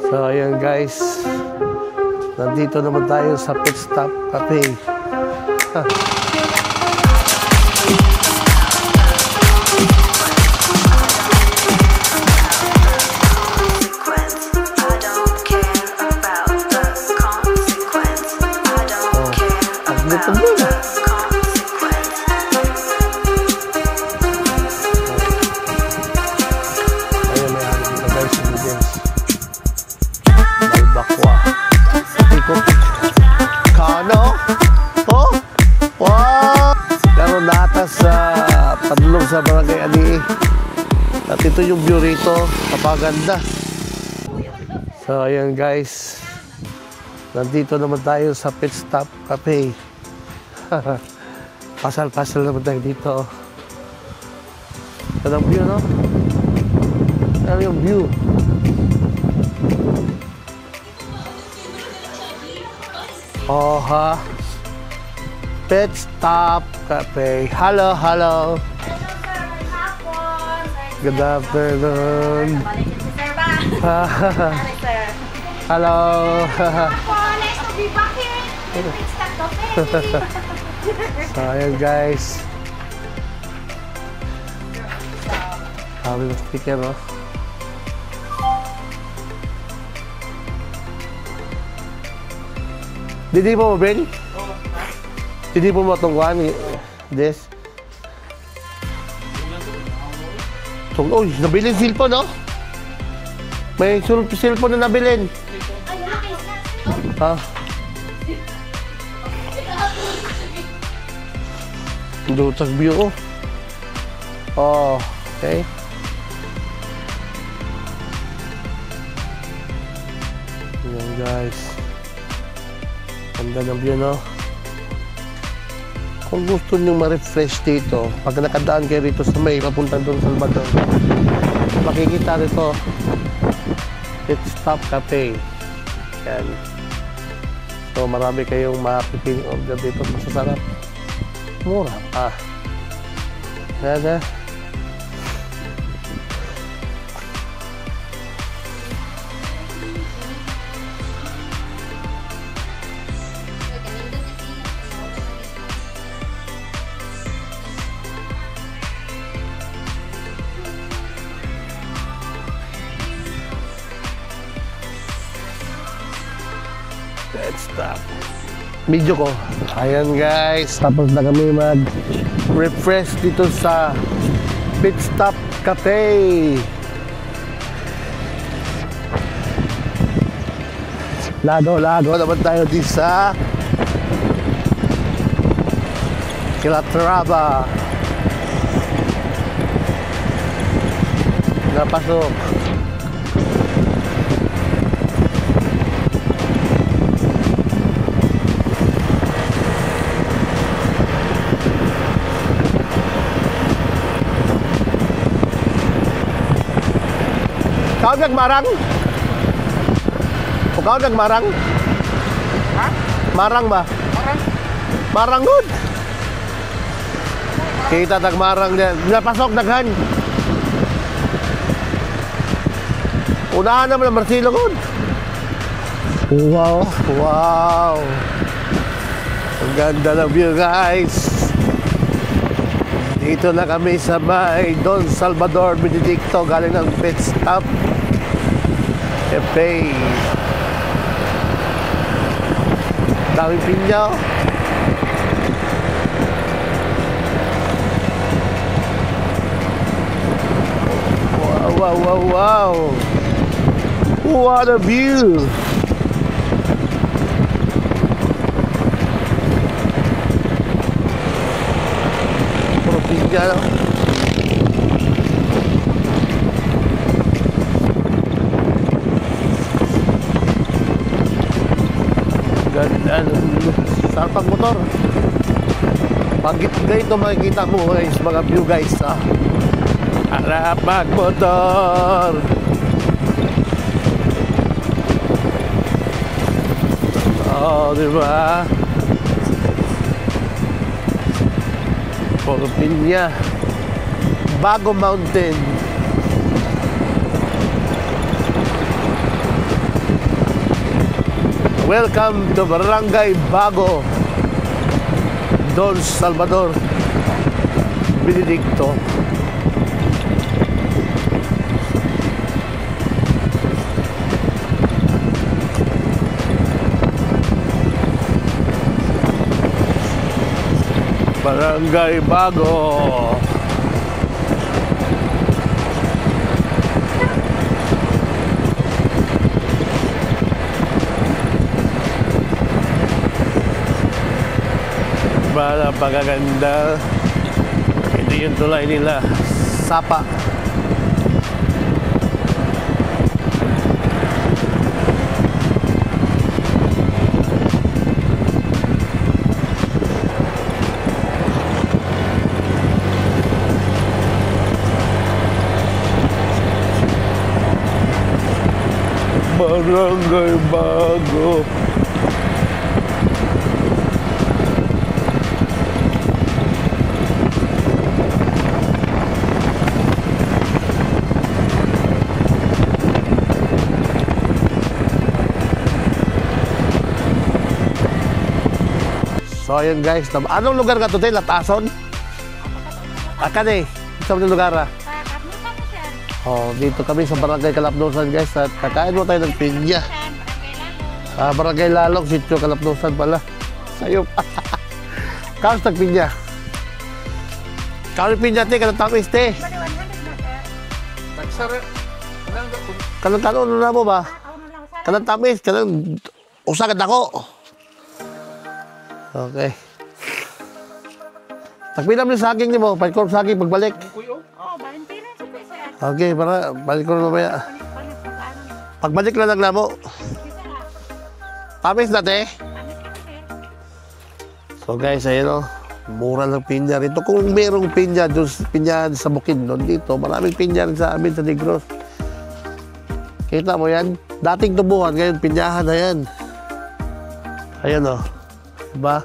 So ayan guys, nandito naman tayo sa Pit Stop Cafe. Sa Barangay Ali. At ito yung view rito, kapaganda. So ayan guys, nandito naman tayo sa Pit Stop Cafe. Pasal-pasal naman tayo dito. Ito ang view, no? Ano yung view? Oh ha, Pit Stop Cafe. Hello, hello. Good afternoon. Hello. Nice to be back here in Pit Stop Cafe. So, ayan guys. Sabi ng speaker, no? Didi mo, Ben? Didi mo matungkuhan this? Uy, nabilin cellphone, no? May cellphone na nabilin. Ha? Dutag view, oh. Oh, okay. Ayan, guys. Ganda ng view, no? Kung gusto nyo ma-refresh dito, pag nakadaan kayo rito sa may papuntang doon sa Salvador, makikita rito Pit Stop Cafe. Yan. So marami kayong mapipiling order dito, masasarap, mura pa. Yan. Let's stop. Video ko. Ayan guys. Tapos na kami mag-refresh dito sa Pit Stop Cafe. Lago naman tayo dito sa Calatrava. Napasok. Kau nagmarang? O kau nagmarang? Ha? Marang ba? Marang. Marang good. Kita nagmarang din. Napasok daghan. Unahan naman ang Marcelo good. Wow. Wow. Ang ganda ng view guys. Dito na kami sa may Don Salvador Benedicto, galing ng Pit Stop Cafe. Daming pinya. Wow. What a view. Puro pinya, no? Ganda. Sarap ang motor. Pagit ganito makikita mo guys, mga view guys, ah. Harap magmotor. Oh, diba? Puro pinya. Bago Mountain. Welcome to Barangay Bago, Don Salvador, Benedicto. Barangay Bago. Para pagaganda. Ito yung tulay nila, Sapa. Barangay Bago. So ayun guys, anong lugar ka to tayo? Latason? Akan saan yung lugar ah? Kapnusan mo, sir. Oh, dito kami sa Barangay Kalapnusan guys at kakain mo tayo ng pinya. Barangay Lalong, sitio Kalapnusan pala. Sayop. Kaos nagpinya. Kaos pinya te, kanang tamis te. Bali, 100 na, sir. Nagsara. Kanang kanon na mo ba? Ako na lang, sir. Kanang tamis, kanang usagad ako. Okay. Tagpinam ni saging ni mo, palikor saging pagbalik. Kuyo. Oh, 20 rin, sir. Okay, para balik ko na mamaya. Palit sa ano. Pagbalik na lang mo. Sir, Tamis na te. palit ka na, sir. So guys, ayun o. Mura ng pinya rito. Kung merong pinya, pinya sa Bukidnon dito, maraming pinya rin sa amin sa Negros. Kita mo yan? Dating tubuhan, ngayon pinyahan na yan. Ayan o. Diba?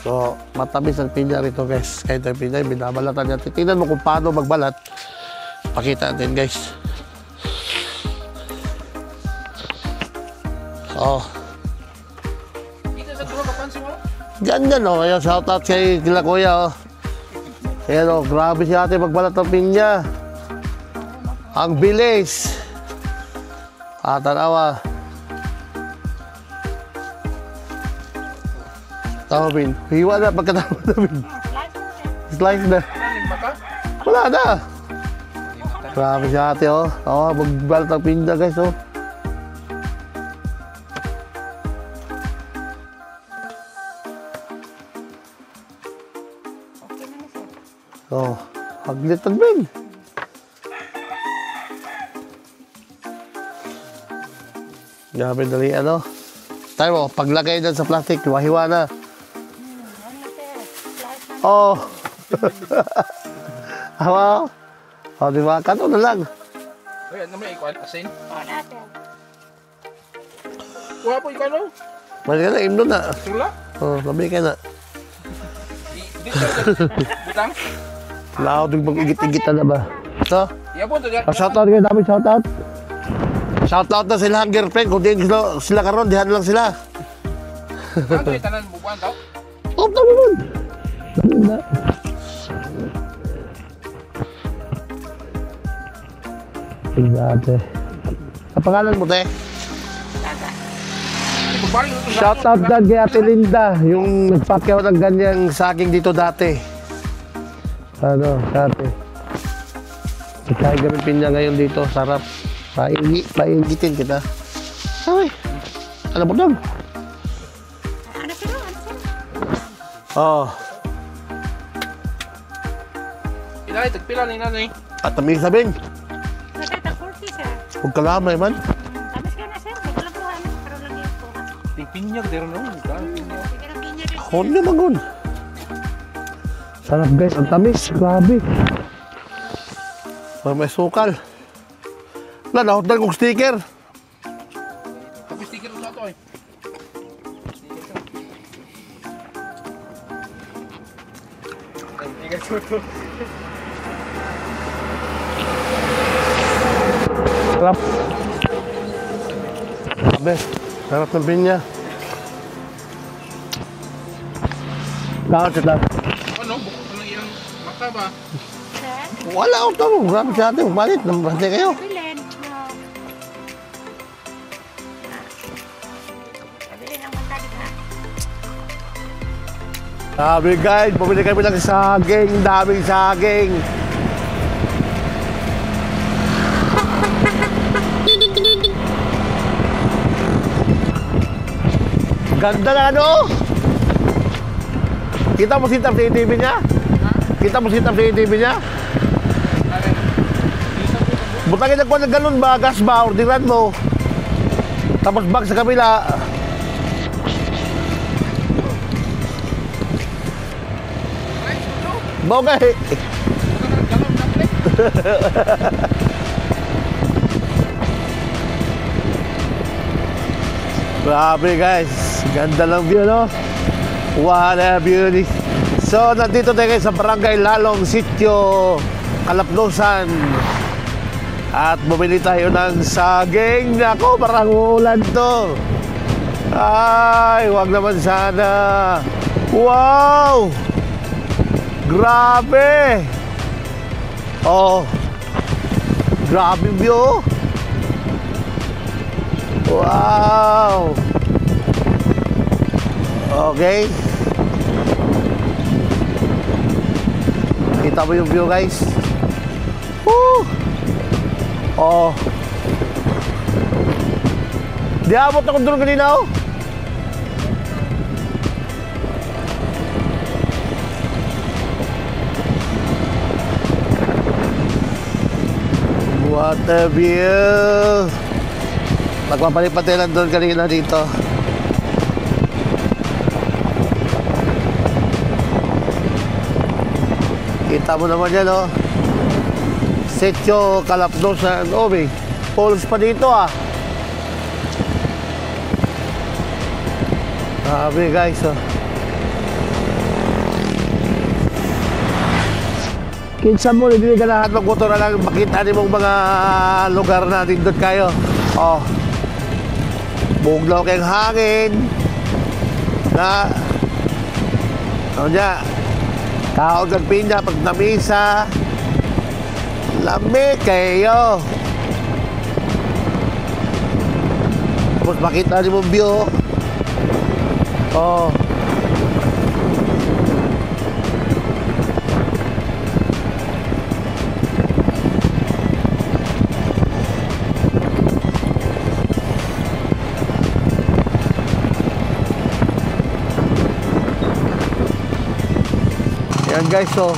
So, matamis ang pinya rito guys. Kahit ang pinya, binabalatan natin. Tingnan mo kung paano magbalat. Pakita natin guys. Oh. Dito sa tuwa kapansin mo. Ganyan o. Ayan, shoutout kay kila kuya o. Ayan o, grabe si ate magbalat ng pinya. Ang bilis. Tanawa. Tama, Bin. Hiwa na pagkatama na, Bin. Slice mo, sir. Slice na. Aling mata. Wala na. Grabe si ate, oh. Oo, magbalat ang pinya, guys, oh. Okay na, sir. Oh, haglitan, Bin. Grabe, dali, ano. Tayo mo, paglagay dyan sa plastic, hiwa-hiwa na. Ano, sir? Slice na. Oh. Hawa. Oh, di ba? Kato na lang. Ay, ano mo ikuan asin? Oh, na, sir. Kuha po ikaw no. Mali ka na, imno na. Sula. Oh, labi ka na. Dito. Butang. Lao, di bang igit-igit na ba? So, Iya po to diyan. shoutout kayo, dami shoutout. Shoutout na sila ang girlfriend. Kung di sila karon, dihan lang sila. Ano yung tanan bubuan daw? Oh, dami nun. Dami na. Tingnan ate. Ang pangalan mo, te? Bubaring ito. Shoutout dyan kay Ate Linda, yung nagpakyaw ng ganyang saging dito dati. Ano, ate. Kaya kami pinya ngayon dito, sarap. Paingitin kita. Ay, alam mo dong. Ano, sir? Ano, sir? Oh, Ilay tagpila ni nanay. at tamig sabihin, Sir, tag 40, sir. huwag kalamay man. Tamis ka na, sir. Nagkalabuhan. Pero lang yung po. Pinyag dero no. Pinyag. Sige na, pinya rin. Huwag niyo magun. Sarap guys, ang tamis. Grabe. May sukal. Wala, nahot kong sticker. Tapos sticker sa to eh. Sarap. Grabe. Sarap ng pinya. Bakit ito? Ano? Bukod ko ng iyang mata ba? Sir, Wala ako ito. Grabe sa atin. Balit. Nambante kayo. bilhin. No. Bilhin ang matalik ha. Sabi guys, bumili kami ng saging. Daming saging. Ganda na ano? Kita mo sitap sa ATV niya? Kita mo sitap sa ATV niya? Butangin na ko na ganun ba? Gas ba? Ordinan mo. Tapos bag sa kabila. Bogay. Galon na plate. Grabe guys, ganda lang view no? What a beauty. So nandito tayo sa Barangay Lalong Sitio, Kalapnusan. At bumili tayo ng saging. Nako, parang ulan to. Ay, wag naman sana. Wow! Grabe! Oh, grabe view. Wow! Okay. Kita mo yung view guys. Woo! Oh. Di abot ako doon kanina oh. What a view! Magpapalipat tayo lang doon kanina dito. Kita mo naman yan, oh. Sitio Kalapnusan. Oh, may poles pa dito, ah. Grabe, guys, oh. Kinsa mo, hindi ka lahat magmotor na lang. Makita niyo mong mga lugar na dindot kayo. Oh. Buglaw kayong hangin. Na. Ano niya? Kaon kang pinya pag namisa. Lamig kayo. Tapos makita niyo mong view. Oh. Yan guys, so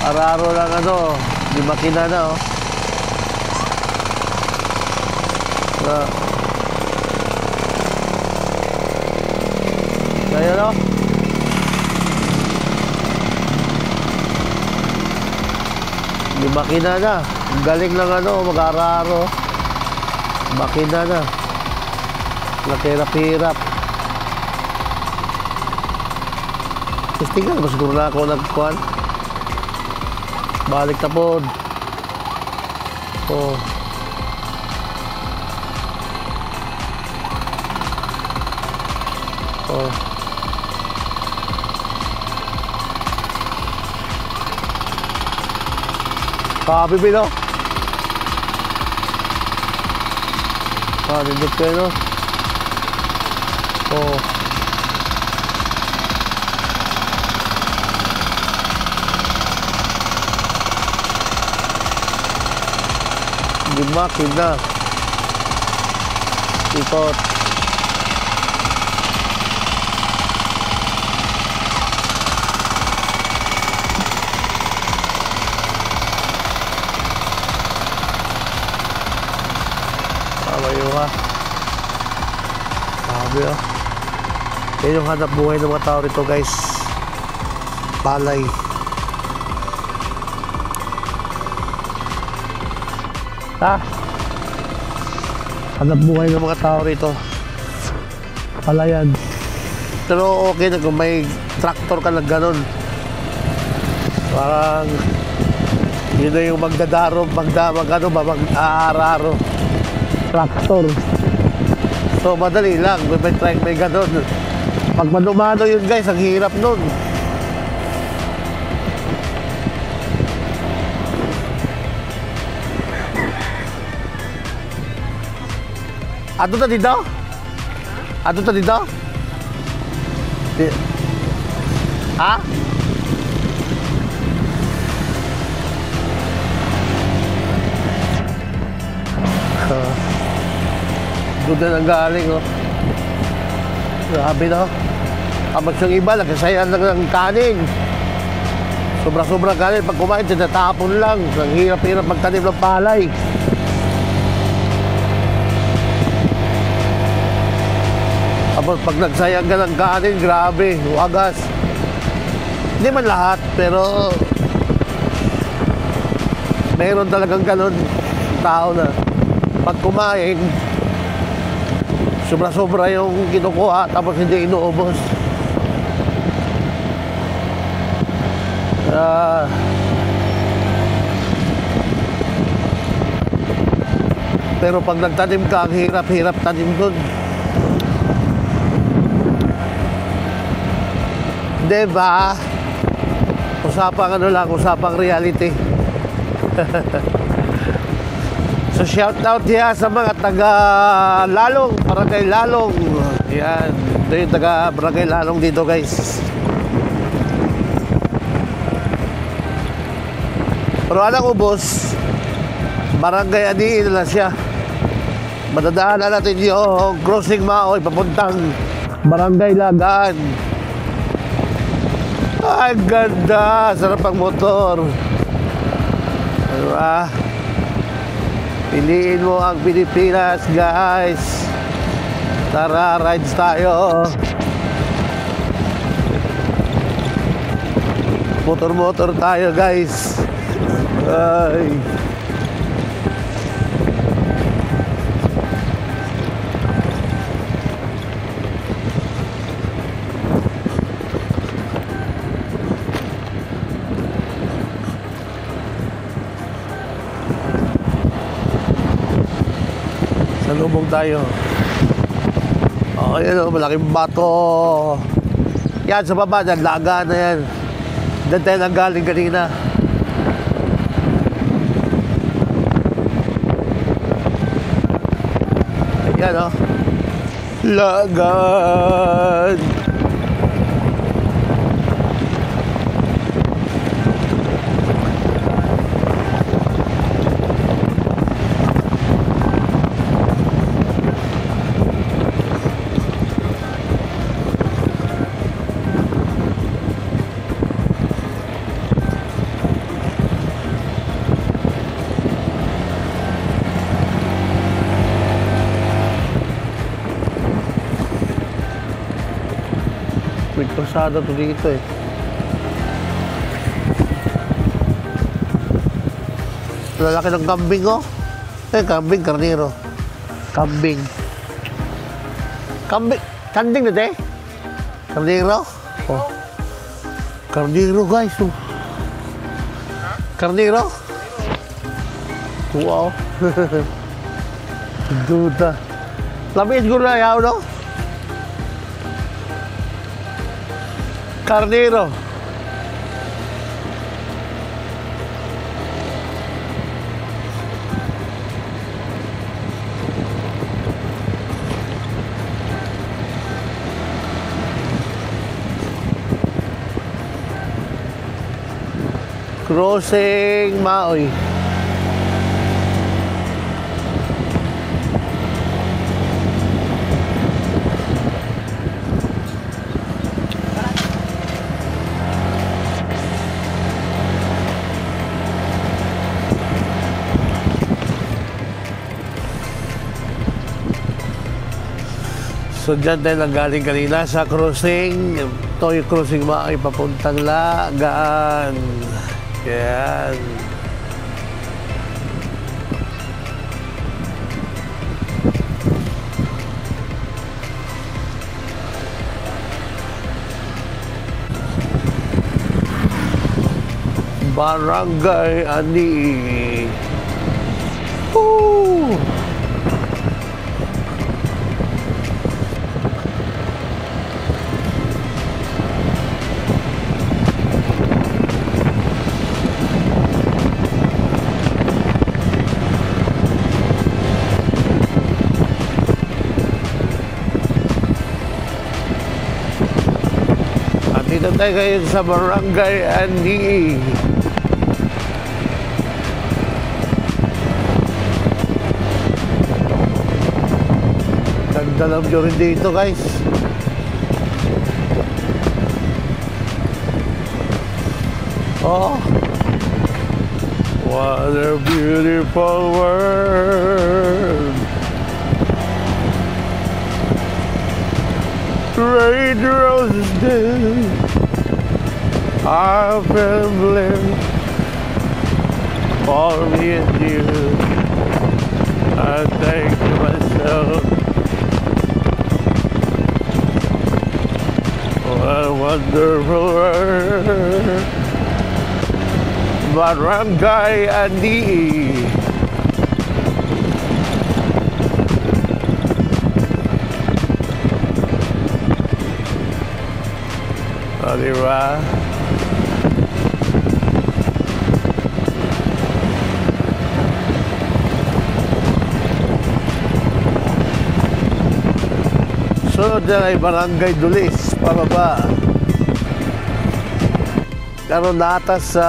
araro lang ano, di makina na oh. Kaya no? Di makina na. Galing lang ano, mag-araro. Makina na. Nakirap-hirap. Tingnan ba siguro na ako nagkuhan? Balik tapod. Oh. Oh. Kabibi no? Nindot kayo no? Oh. Di makina. Ikot. Abayo ha. Sabi ah. Yan yung hanap buhay ng mga tao rito guys. Palay. Ha? Hanap buhay ng mga tao rito. Palayan. Pero okay na kung may tractor ka na ganun. Parang yun na yung magdadaro, mag-aararo. tractor. So madali lang, may truck, may ganon. Pag manumano yun guys, ang hirap nun. Ato ta dito? Ato ta dito? Ha? Doon na nang galing, oh. Grabe, no? Tapos yung iba, nagkasaya lang ng kanin. Sobra-sobra kanin. Pag kumain, tinatapon lang. Ang hirap-hirap magtanim ng palay. Tapos pag nagsayang ka ng kanin, grabe, wagas. Hindi man lahat, pero meron talagang ganun tao na pag kumain, sobra-sobra yung kinukuha, tapos hindi inuubos. Pero pag nagtanim ka, ang hirap-hirap tanim dun. Diba? Usapang ano lang, usapang reality. So shout out yan sa mga taga Lalong, Barangay Lalong. Yan, ito yung taga Barangay Lalong dito guys. Pero alang ubos, Barangay Adiin na siya. Madadaanan natin yung crossing Maoy papuntang Barangay Lagaan. Ay, ganda! Sarap ang motor. Diba? Piliin mo ang Pilipinas, guys. Tara, rides tayo. Motor-motor tayo, guys. Ay. Salubong tayo. Oh, yan o, malaking bato. Yan, sa baba, naglaga na yan. Doon tayo nanggaling kanina. Ayan o. Lagan. May krusada to dito eh. Lalaki ng kambing oh. Kambing, karnero. Kambing. Kambing. Kanding na te? Karnero? Oh. Karnero guys oh. Karnero? Wow. Duda. Labis ko na yaw no? Karnero. Crossing Maoy. So dyan tayo nanggaling kanina sa crossing. Ito yung crossing Maoy papuntang Lagaan. Yan. Barangay Ani. Woo! tayo ngayon sa Barangay Andi. Ganda ng view rin dito, guys. Oh, what a beautiful world. Red roses do, I've been blessed for me and you. I think to myself, what a wonderful world. Barangay Andi. O, diba? Sunod na ay Barangay Dulis, pababa. Karoon na atas sa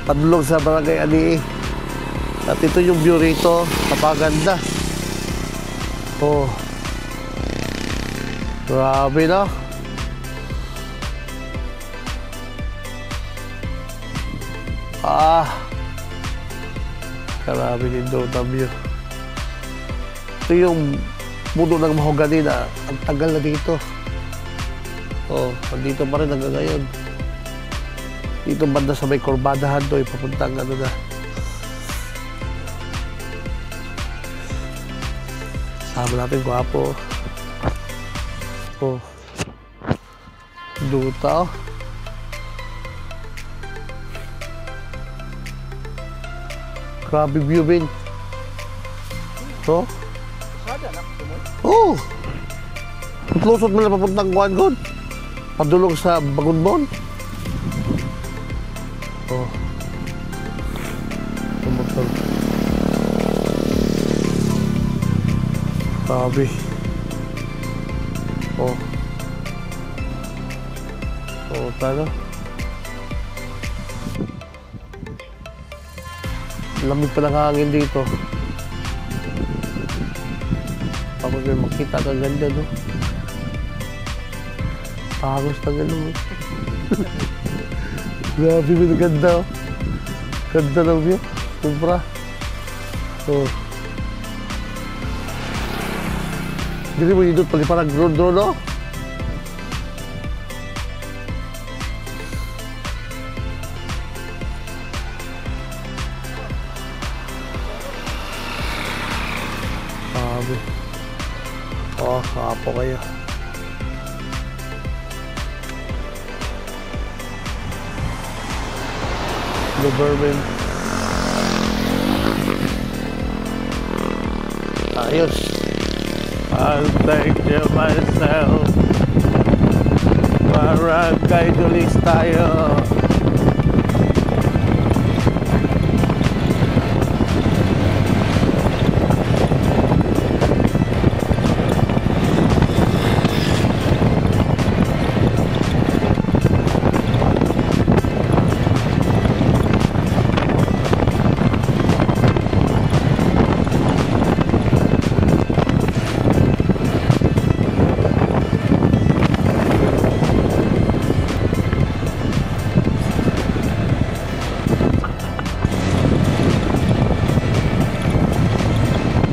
padulong sa Barangay Andi. At ito yung view rito, napaganda. Oh. Grabe na. Grabe din doon ang view. Ito yung puno ng mahogani na ang tagal na dito. Oh, andito pa rin hanggang ngayon. Dito banda sa may kurbadahan doon, papuntang ano na. Sama natin, gwapo. Oh. Duta, oh. Grabe view, Ben. Oh. Oh. Lusot mo na papuntang kuhan ko. Padulong sa Bagunbon. Oh. Tumutol. Grabe. Oh. Oh, talo. Lamig pa ng hangin dito. Tapos may makita kang ganda, no? Pagos na gano'n. Grabe, may ganda, oh. Ganda ng view. Sobra. Oh. Dili mo yun doon, pali parang drone, no? Grabe. Oh, kapo kayo. Luberman. Ayos. I'll think to myself, Barangay Dulis tayo.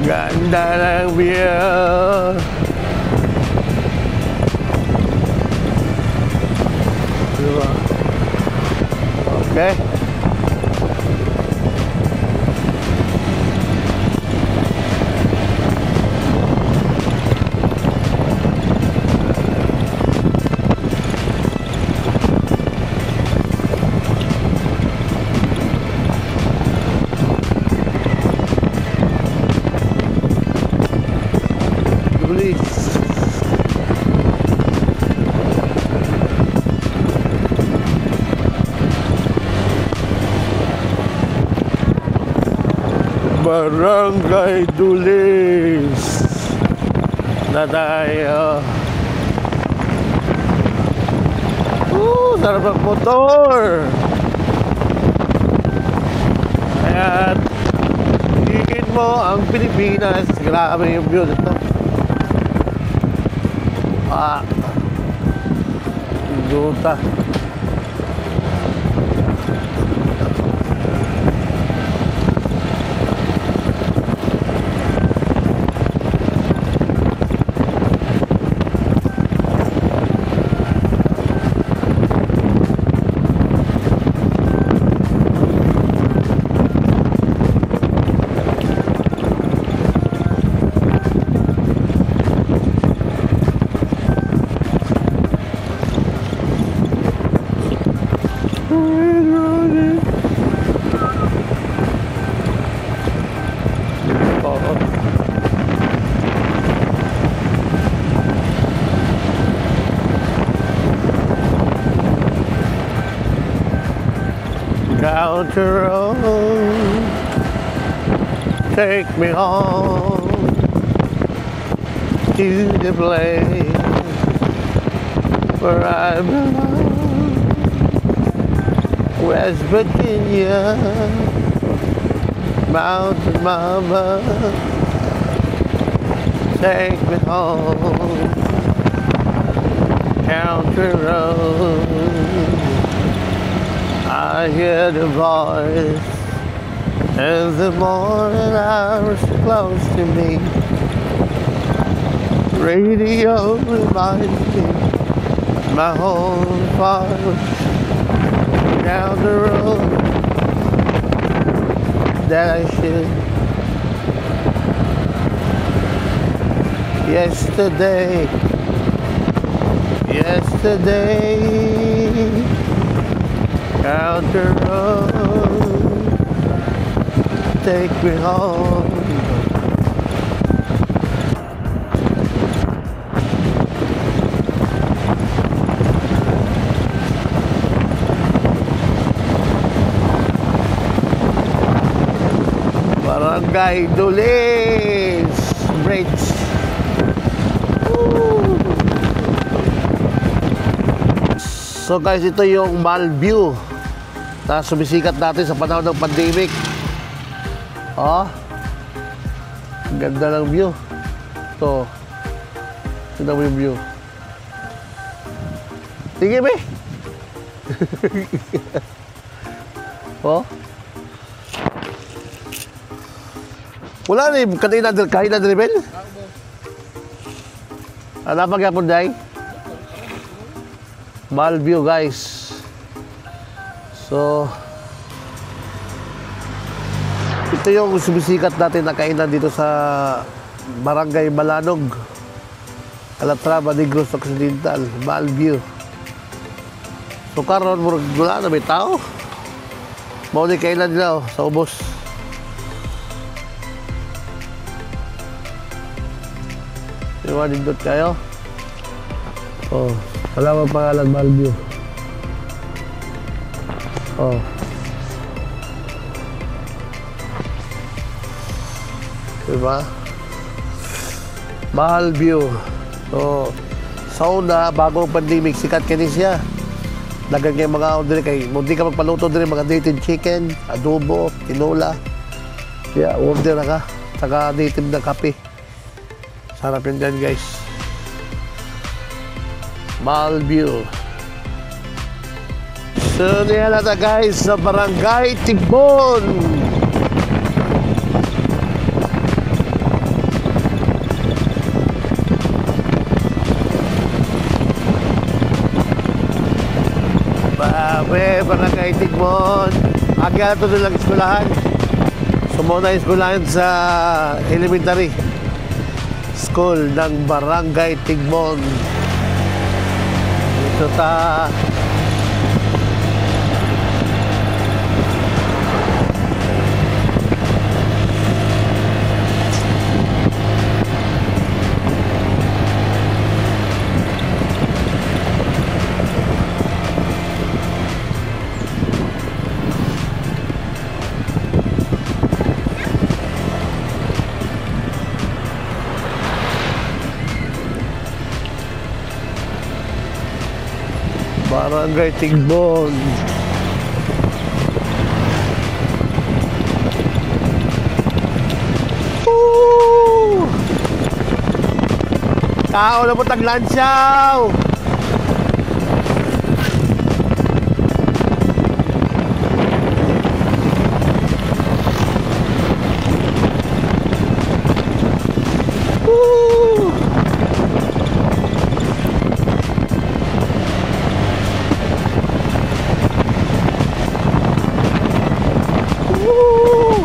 Ganda ng view. Diba? Okay. Barangay Dulis na tayo. sarap ng motor. Ayan. Higit mo ang Pilipinas. Grabe yung view nito. Duta. Down the road, take me home to the place where I belong, West Virginia, Mountain Mama, take me home, country road. I hear the voice in the morning hours close to me. Radio reminds me my home farm down the road that I should. Yesterday, down the road, take me home. Barangay Dulis Bridge. Woo! So guys, ito yung Mall View na sumisikat natin sa panahon ng pandemic. Oh, ganda ng view. Ito, tignan mo yung view. Sige be. Oh, wala na yung kanina kain na dribble. Ano pa gyapon day? Mall View guys. So, ito yung sumisikat natin na kainan dito sa Barangay Malanog, Calatrava, Negros Occidental, Mall View. So, karon wala na may tao. Mauni kainan nila sa ubos. Iwanindot kayo. Oh, wala mang pangalan, Mall View. Oh. Diba? Mall View. So, sa una, bagong pandemic, sikat kini siya. Dagan kayo mga order kay, hindi ka magpaluto din mga native chicken, adobo, tinola. Kaya order na ka. Saka native na kape. Sarap yun dyan guys. Mall View. So, niya na guys sa Barangay Tigbon. Barangay Tigbon. Agya ito nilang eskulahan. Sumuna yung eskulahan sa elementary school ng Barangay Tigbon. Ito ta. Barangay Tigbon. Woo! Tao na po taglansyaw. Woo! Woo!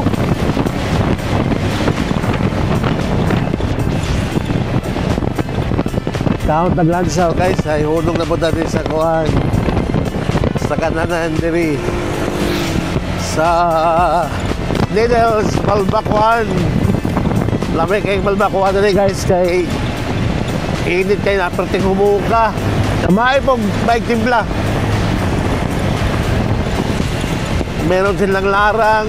Tao taglansaw guys, ay hulog na po natin sa kuhan, sa kananan diri sa Needles, Balbakuan. Lamig kayong Balbakuan na rin guys, kay init kayo, naperting humuka. Kamay pong bike timpla. Meron silang larang,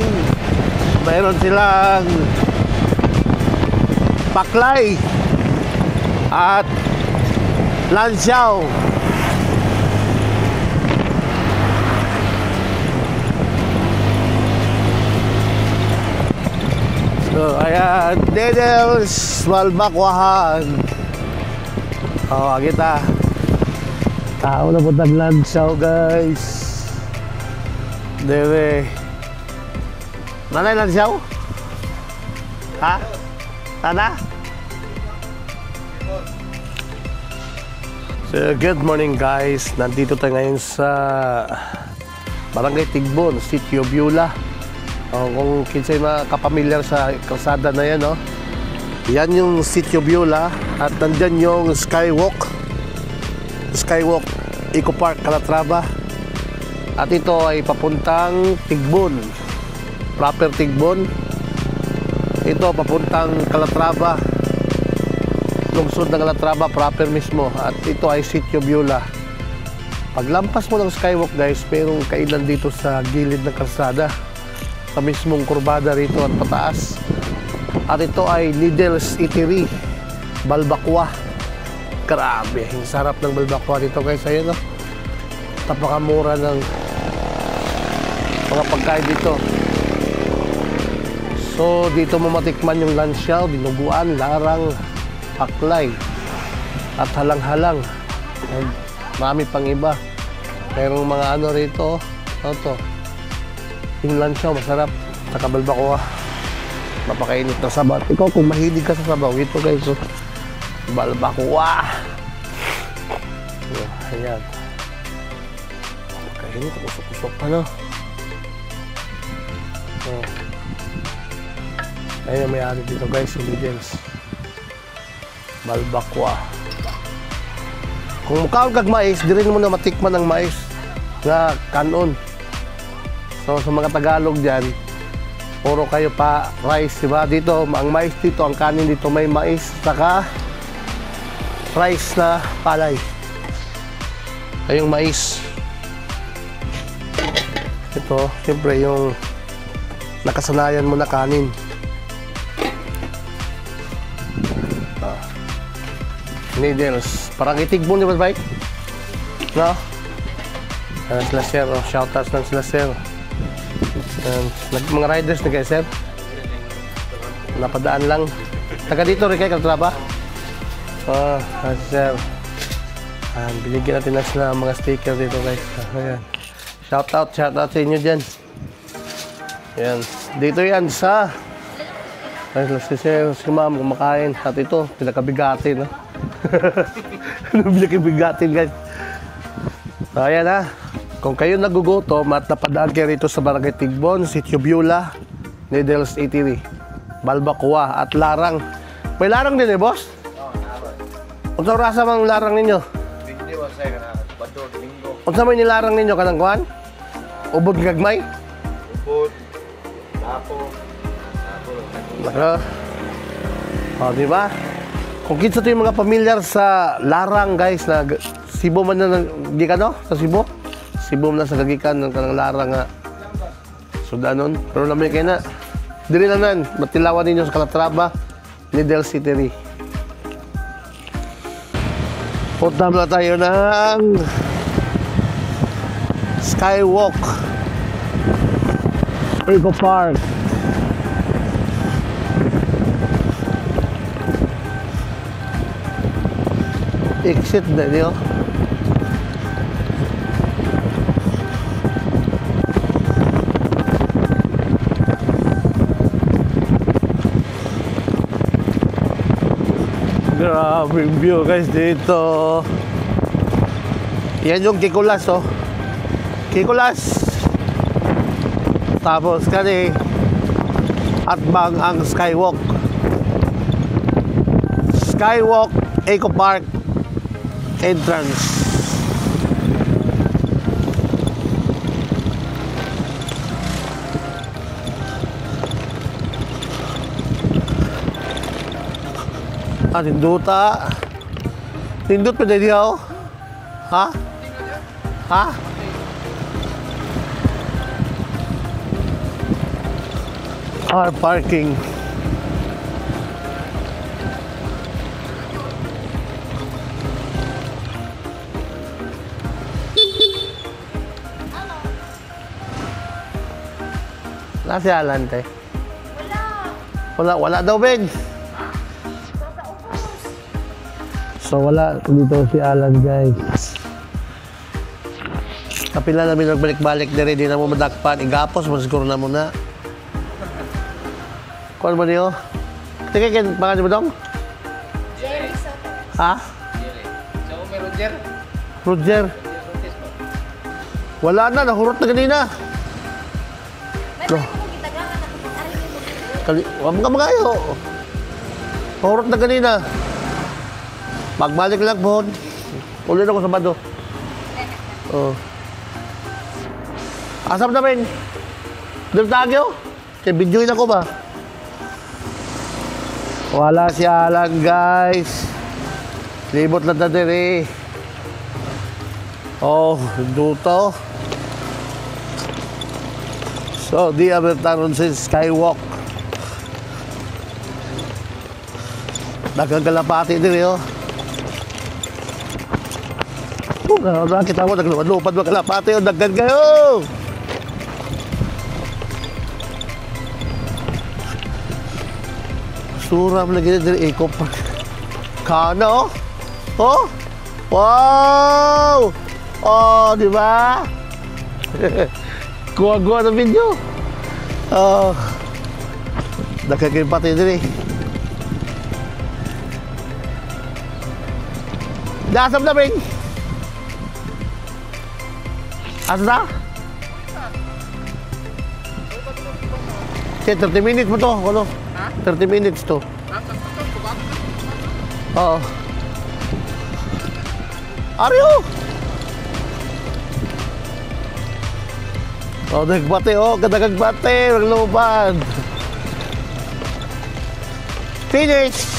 meron silang paklay at lansyaw. So, ayan, Needles, Balbakuan. O, kita. Tao na po taglansyaw, guys. Dere. Nanay lansyaw? Ha? Tana? So, good morning guys. Nandito tayo ngayon sa Barangay Tigbon, City of Beulah. Kung kinsay makapamilyar sa kalsada na yan, yan yung City of Beulah. At nandyan yung Skywalk Eco Park, Calatrava. At ito ay papuntang Tigbon, proper Tigbon. Ito papuntang Calatrava, lungsod ng Calatrava proper mismo. At ito ay City of Beulah. Paglampas mo ng Skywalk guys, mayroong kainan dito sa gilid ng kalsada, sa mismong kurbada rito at pataas. At ito ay Needles Eatery, Balbakwa. Grabe, ang sarap ng Balbakwa dito guys. Ayun, napakamura ng mga pagkain dito. So dito mo matikman yung lansyaw, dinuguan, larang, paklay at halang-halang. Marami pang iba. Merong mga ano rito, to. Yung lansyaw masarap, saka balbacoa. Mapakainit na sabaw. Ikaw kung mahilig ka sa sabaw, ito guys, balbacoa. Ayan. Mapakainit, usok-usok pa, no? Ayun may ari dito guys, yung Needles Balbacoa. Kung mukhaon kag mais, di rin mo na matikman ng mais nga kanon. So sa mga Tagalog dyan, puro kayo pa rice, diba? Dito, ang mais dito, ang kanin dito may mais, saka rice na palay. Ay yung mais. Ito, siyempre yung nakasanayan mo na kanin. Needles. Parang Tigbon, di ba, bike? No? Sila sir. Shoutouts lang sila sir. Mga riders na kayo, sir. Napadaan lang. Taga dito rin kayo, Calatrava? Sir. Binigyan natin na sila mga sticker dito, guys. Ayan. Shoutout sa inyo dyan. Ayan. Dito yan sa... Si ma'am kumakain. At ito, pinakabigatin, no? Pinakabigatin, guys. So, ayan ha. Kung kayo nagugutom at napadaan kayo rito sa Barangay Tigbon, City of Beulah, Needles Eatery, Balbacoa at larang. May larang din boss? Oo, larang. Unsa rasa mang larang ninyo? Hindi ba say kana Sabado, Domingo. Unsa may nilarang ninyo kanang kuan? Ubod gagmay? Ubod. Tapo. Di ba? Kung kinsa to yung mga pamilyar sa larang guys, na Cebu man na gikan, no? Sa Cebu? Cebu man na sa gagikan ng kanang larang nga sudanon. Pero naman kayo na dili na nan, matilawan ninyo sa Calatrava, Needles Eatery. Punta na tayo ng Skywalk Eco Park. Exit na niyo. Grabe view guys dito. Yan yung Kikulas oh. Kikulas. Tapos kani at bang ang Skywalk. Skywalk Eco Park entrance. Ninduta. Nindut pa din ako. Ha? Ha? Car parking. Nasi Alan, te? Wala daw, Ben. So wala dito si Alan guys. Kapila namin nagbalik-balik na rin, di na mo madakpan. Igapos, masiguro na muna. Kuhan mo niyo? Tingin kayo, pangalan mo dong? Jerry Soto. Ha? Jerry. So, may Roger? Roger? Wala na, nahurot na kanina. May tayo mo gitagangan na kung ari mo. Huwag ka magayo. Nahurot na kanina. Magbalik lang po. Uli na ko sa bado. Oh. Asap namin. Doon tagyo. Kaya videoin ako ba? Wala si Alan guys. Libot na dadiri. Oh, duto. So, di abertaron sa Skywalk. Dagang kalapati diri oh. Nakita mo, naglupad mo kalapati o daggan kayo. Suram lagi na dito, Eco Park. Kana oh. Oh. Wow. Oh, di ba? Kuha-kuha ng video. Oh. Daggan kayo pati dito. Dasam na, Bing. Asa na? Okay, 30 minutes mo to. Ano? Ha? 30 minutes to. Oo. Aryo! Oh, nagbate oh. Ganda-gagbate. Naglupan. Finish!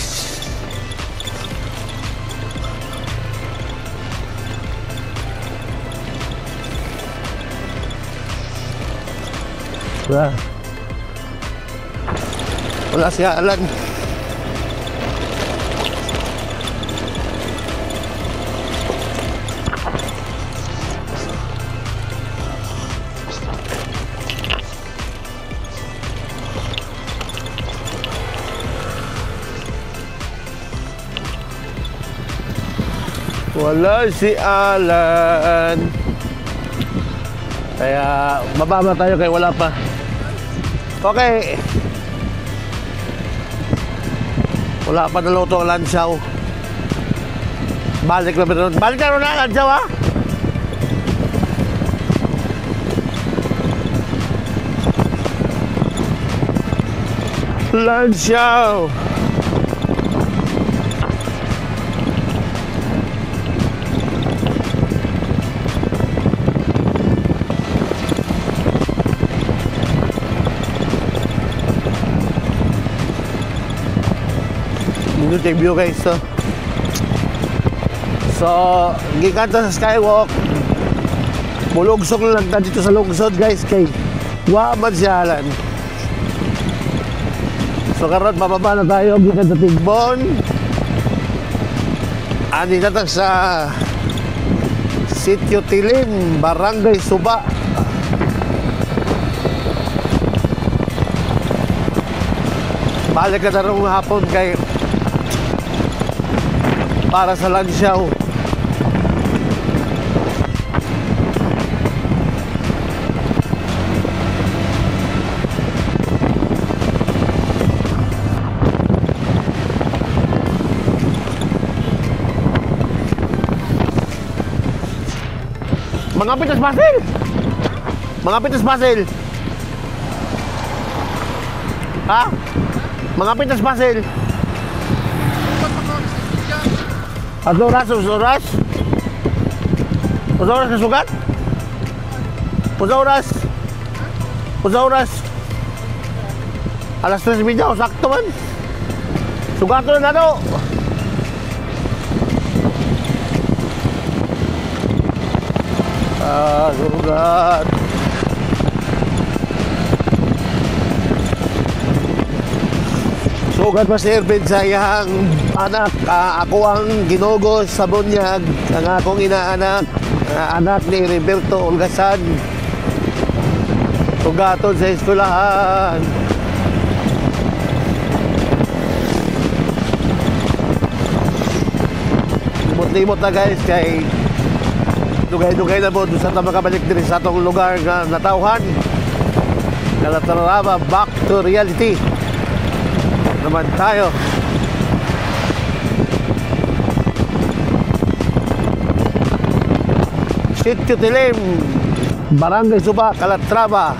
Wala si Alan. Wala si Alan. Kaya bababa tayo kay wala pa. Okay. Wala pa naluto ang lansaw. Balik na rin. Balik na rin ang lansaw ha. Lansaw. Take view guys so gikan ta sa Skywalk mulugsok lang ta dito sa lungsod guys kay waman si Alan. So karon bababa na tayo gikan sa Tigbon ani na ta sa Sitio Tilim, Barangay Suba. Balik ka na rin hapon kay para sa lansyaw. Mga pitas basil! Mga pitas basil! Ha? Mga pitas basil! Usoras, usoras? Usoras ka sugat? Usoras? Usoras? Alas 3:30, sakto man. Sugato na nato. Sugat. Sugat pa si Ervin sa iyang anak. Ako ang ginugos sa bunyag. Ang akong inaanak. Anak ni Roberto Olgasan. Sugaton sa eskwelahan. Limot-limot na guys kay dugay-dugay na po doon sa makabalik din sa atong lugar na natauhan. Nalatarama, back to reality naman tayo. Sitio Tilim, Barangay Suba, Calatrava.